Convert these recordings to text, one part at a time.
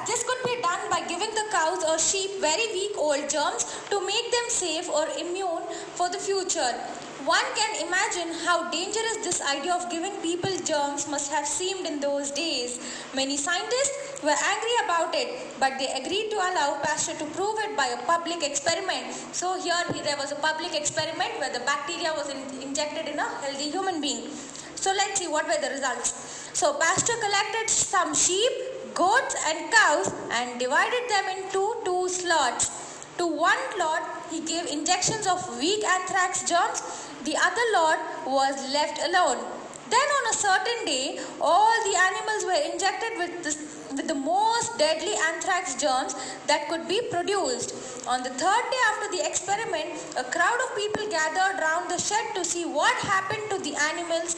This could be done by giving the cows or sheep very weak old germs to make them safe or immune for the future. One can imagine how dangerous this idea of giving people germs must have seemed in those days. Many scientists were angry about it, but they agreed to allow Pasteur to prove it by a public experiment. So here there was a public experiment where the bacteria was injected in a healthy human being. So let's see what were the results. So Pasteur collected some sheep, goats and cows and divided them into two slots. To one lot he gave injections of weak anthrax germs, the other lot was left alone. Then on a certain day, all the animals were injected with the most deadly anthrax germs that could be produced. On the third day after the experiment, a crowd of people gathered round the shed to see what happened to the animals.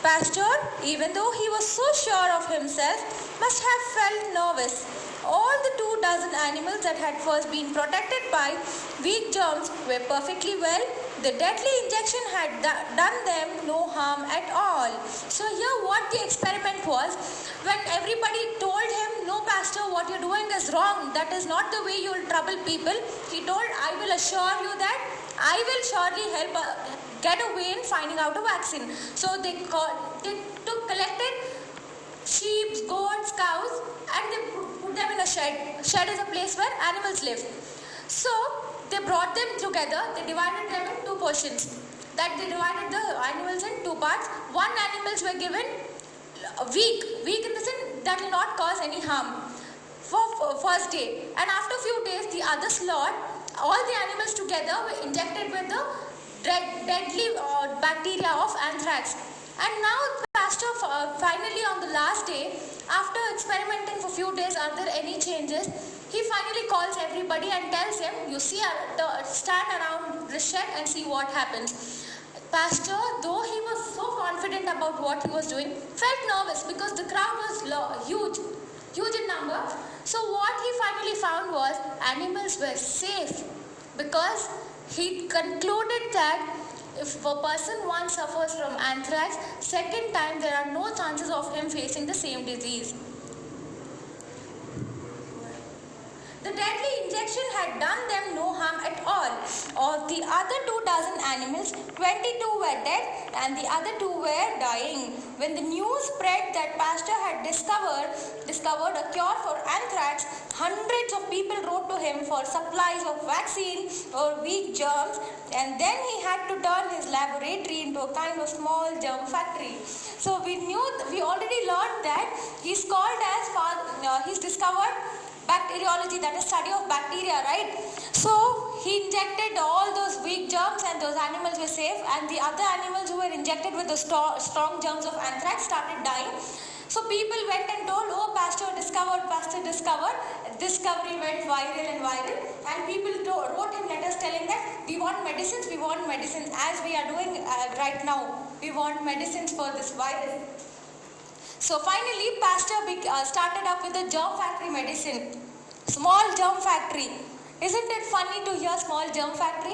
Pasteur, even though he was so sure of himself, must have felt nervous. All the 24 animals that had first been protected by weak germs were perfectly well. The deadly injection had done them no harm at all. So here what the experiment was, when everybody told him, no Pasteur, what you're doing is wrong, that is not the way you will trouble people, he told, I will assure you that I will surely help get a way in finding out a vaccine. So they collected sheep, goats, cows and they put them in a shed. Shed is a place where animals live. So they brought them together, they divided them in two portions. That they divided the animals in two parts. One animals were given weak in the sense that will not cause any harm for first day. And after few days the other slot, all the animals together were injected with the deadly bacteria of anthrax. And now Pasteur finally on the last day, after experimenting for few days, are there any changes? He finally calls everybody and tells them, you see, stand around the shed and see what happens. Pasteur, though he was so confident about what he was doing, felt nervous because the crowd was huge in number. So what he finally found was animals were safe because he concluded that if a person once suffers from anthrax, second time there are no chances of him facing the same disease. The deadly injection had done them no harm at all. Of the other 24 animals, 22 were dead and the other 2 were dying. When the news spread that Pasteur had discovered a cure for anthrax, hundreds of people wrote to him for supplies of vaccine or weak germs, and then he had to turn his laboratory into a kind of small germ factory. So we already learned that he's called as he's discovered bacteriology, that is study of bacteria, right? So he injected all those weak germs and those animals were safe, and the other animals who were injected with the strong germs of anthrax started dying. So people went and told, oh, Pasteur discovered. Discovery went viral, and people wrote him letters telling that we want medicines as we are doing right now. We want medicines for this virus. So finally, Pasteur started up with a germ factory medicine. Small germ factory. Isn't it funny to hear small germ factory?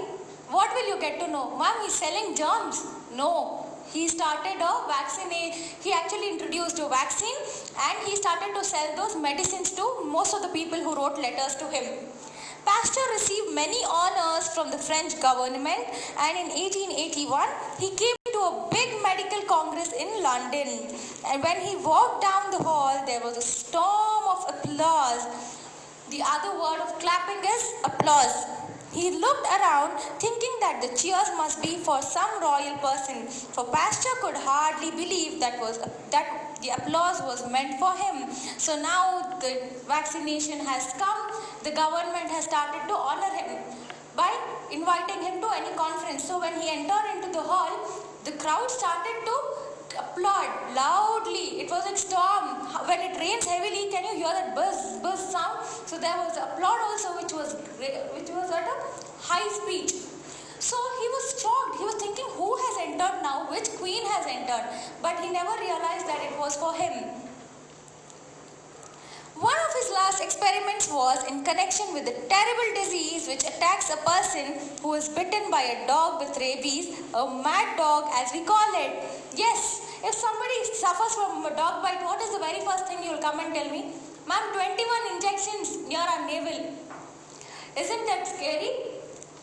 What will you get to know? Ma'am, he's selling germs. No. He started a vaccine. He actually introduced a vaccine and he started to sell those medicines to most of the people who wrote letters to him. Pasteur received many honors from the French government, and in 1881 he came to a big medical congress in London, and when he walked down the hall there was a storm of applause. The other word of clapping is applause. He looked around thinking that the cheers must be for some royal person, for Pasteur could hardly believe that the applause was meant for him. So now the vaccination has come, the government has started to honor him by inviting him to any conference. So when he entered into the hall, the crowd started to applaud loudly. It was a storm. When it rains heavily, can you hear that buzz sound? So there was applaud also, which was at a high speed. So he was shocked. He was thinking, who has entered now? Which queen has entered? But he never realized that it was for him. One of his last experiments was in connection with a terrible disease which attacks a person who is bitten by a dog with rabies, a mad dog as we call it. Yes, if somebody suffers from a dog bite, what is the very first thing you will come and tell me, ma'am, 21 injections near our navel. Isn't that scary?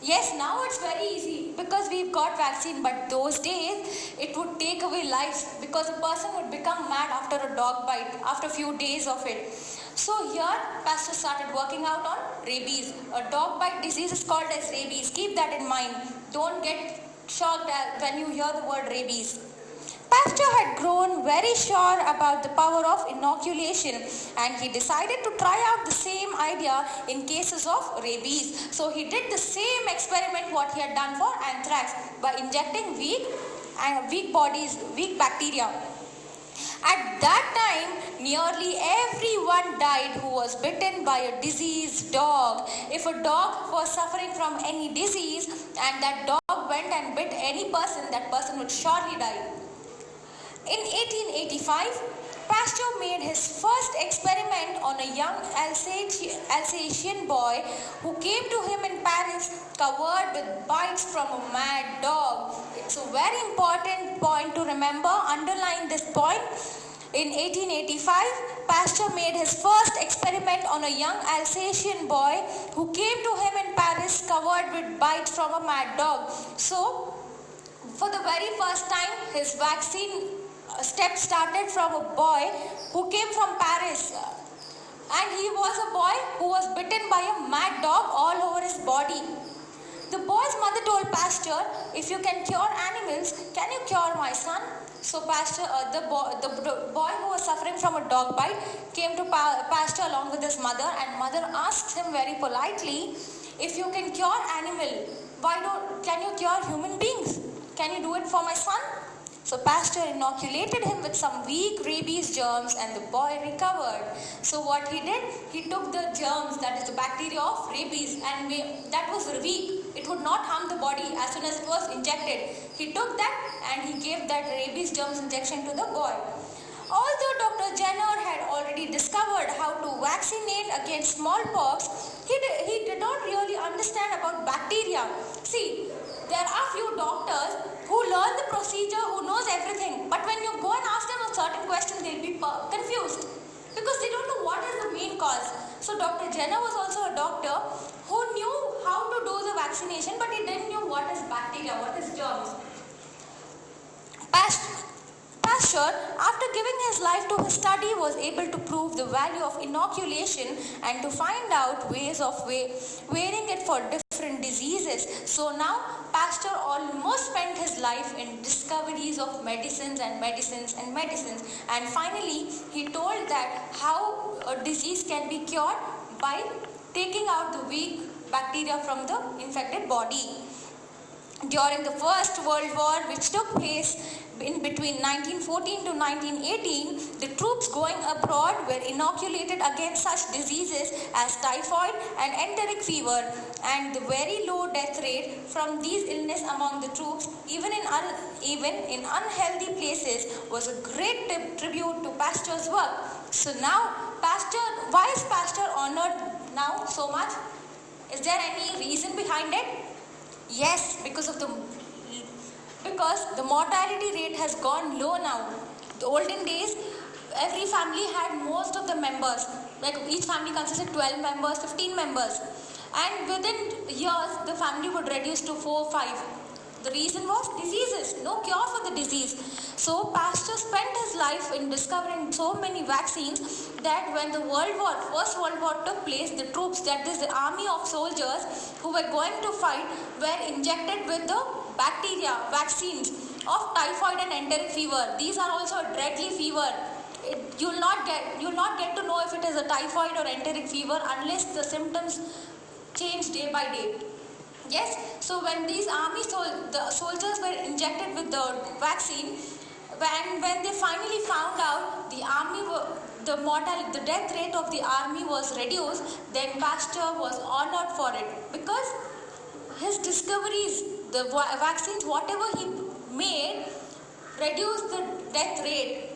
Yes, now it's very easy because we've got vaccine, but those days it would take away lives because a person would become mad after a dog bite, after a few days of it. So here, Pastor started working out on rabies. A dog bite disease is called as rabies. Keep that in mind. Don't get shocked when you hear the word rabies. Pastor had grown very sure about the power of inoculation, and he decided to try out the same idea in cases of rabies. So he did the same experiment what he had done for anthrax by injecting weak bacteria. At that time, nearly everyone died who was bitten by a diseased dog. If a dog was suffering from any disease and that dog went and bit any person, that person would surely die. In 1885, Pasteur made his first experiment on a young Alsatian boy who came to him in Paris covered with bites from a mad dog. It's a very important point to remember. Underline this point. In 1885, Pasteur made his first experiment on a young Alsatian boy who came to him in Paris covered with bites from a mad dog. So, for the very first time, his vaccine step started from a boy who came from Paris, and he was a boy who was bitten by a mad dog all over his body. The boy's mother told Pasteur, if you can cure animals, can you cure my son? So Pasteur, the boy who was suffering from a dog bite came to Pasteur along with his mother, and mother asked him very politely, if you can cure animal, can you cure human beings? Can you do it for my son? So Pasteur inoculated him with some weak rabies germs and the boy recovered. So what he did, he took the germs, that is the bacteria of rabies, and that was weak. It would not harm the body as soon as it was injected. He took that and he gave that rabies germs injection to the boy. Although Dr. Jenner had already discovered how to vaccinate against smallpox, he did not really understand about bacteria. See, there are few doctors who learn the procedure, who knows everything, but when you go and ask them a certain question, they'll be confused because they don't know what is the main cause. So Dr. Jenner was also a doctor who knew how to do the vaccination, but he didn't know what is bacteria, what is germs. Pasteur, after giving his life to his study, was able to prove the value of inoculation and to find out ways of wearing it for different diseases. So now Pasteur almost spent his life in discoveries of medicines, and finally he told that how a disease can be cured by taking out the weak bacteria from the infected body. During the First World War, which took place in between 1914 to 1918, the troops going abroad were inoculated against such diseases as typhoid and enteric fever, and the very low death rate from these illnesses among the troops, even in unhealthy places, was a great tribute to Pasteur's work. So now, why is Pasteur honored now so much? Is there any reason behind it? Yes, because the mortality rate has gone low now. The olden days, every family had most of the members, like each family consisted 12 members, 15 members, and within years the family would reduce to 4 or 5. The reason was diseases, no cure for the disease. So Pasteur spent his life in discovering so many vaccines that when the First World War took place, the troops, that is the army of soldiers who were going to fight, were injected with the bacteria vaccines of typhoid and enteric fever. These are also a deadly fever. You'll not get to know if it is a typhoid or enteric fever unless the symptoms change day by day. Yes, so when these the soldiers were injected with the vaccine, when they finally found out the death rate of the army was reduced, then Pasteur was honored for it because his discoveries, the vaccines, whatever he made, reduced the death rate.